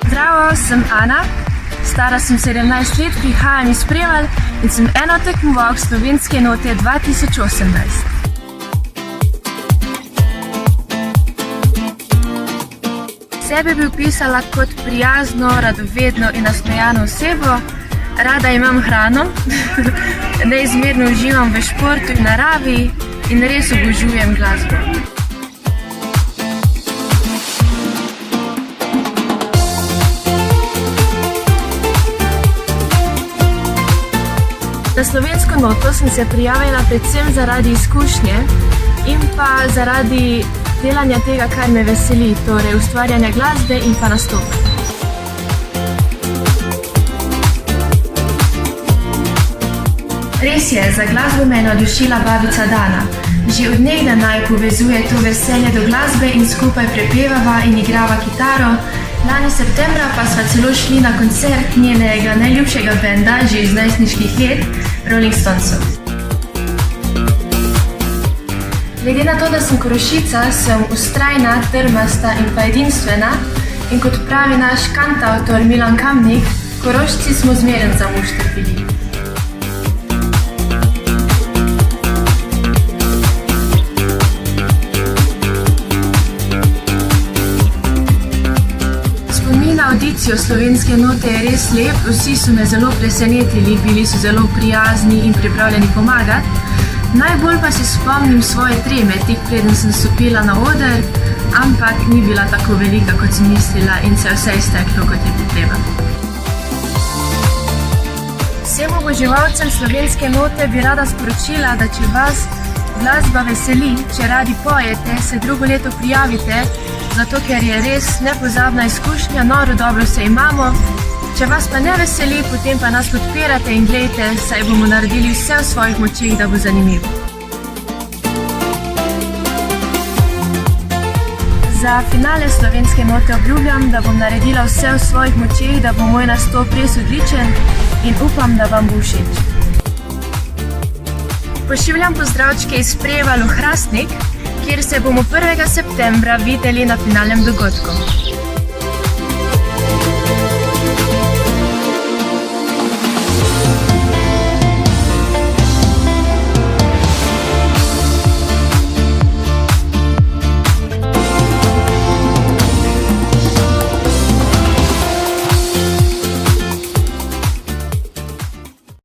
Zdravo, sem Ana, stara sem 17 let, prihajam iz Prevalj in sem ena tekmovalk Slovenske note 2018. Sebe bi opisala kot prijazno, radovedno in nasmejano osebo. Rada imam hrano, neizmerno uživam v športu in naravi in res obožujem glasbo. Na slovensko noto sem se prijavila predvsem zaradi izkušnje in pa zaradi delanja tega, kar me veseli, torej ustvarjanja glasbe in pa nastopa. Res je, za glasbo me je navdušila babica Dana. Že od nekdaj naj povezuje to veselje do glasbe in skupaj prepevava in igrava kitaro. Lani septembra pa sva celo šli na koncert njenega najljubšega benda, že iz najstniških let, Rolling Stonesov. Glede na to, da sem Korošica, sem vztrajna, trmasta in pa edinstvena in kot pravi naš kantavtor Milan Kamnik, Korošci smo zmeren za mušter bili. Spomin na audicijo Slovenske note je res lep, vsi so me zelo presenetili, bili so zelo prijazni in pripravljeni pomagati. Najbolj pa se spomnim svoje treme, tik preden sem stopila na oder, ampak ni bila tako velika, kot sem mislila in se je vse izteklo, kot je potreba. Vsem oboževalcem Slovenske note bi rada sporočila, da če vas glasba veseli, če radi pojete, se drugo leto prijavite, zato ker je res nepozabna izkušnja, noro dobro se imamo. Če vas pa ne veseli, potem pa nas podpirate in gledajte, saj bomo naredili vse v svojih močeh, da bo zanimivo. Za finale Slovenske note obljubljam, da bom naredila vse v svojih močeh, da bo moj nastop res odličen in upam, da vam bo všeč. Pošiljam pozdravčke iz Prevalj v Hrastnik, kjer se bomo 1. septembra videli na finalnem dogodku.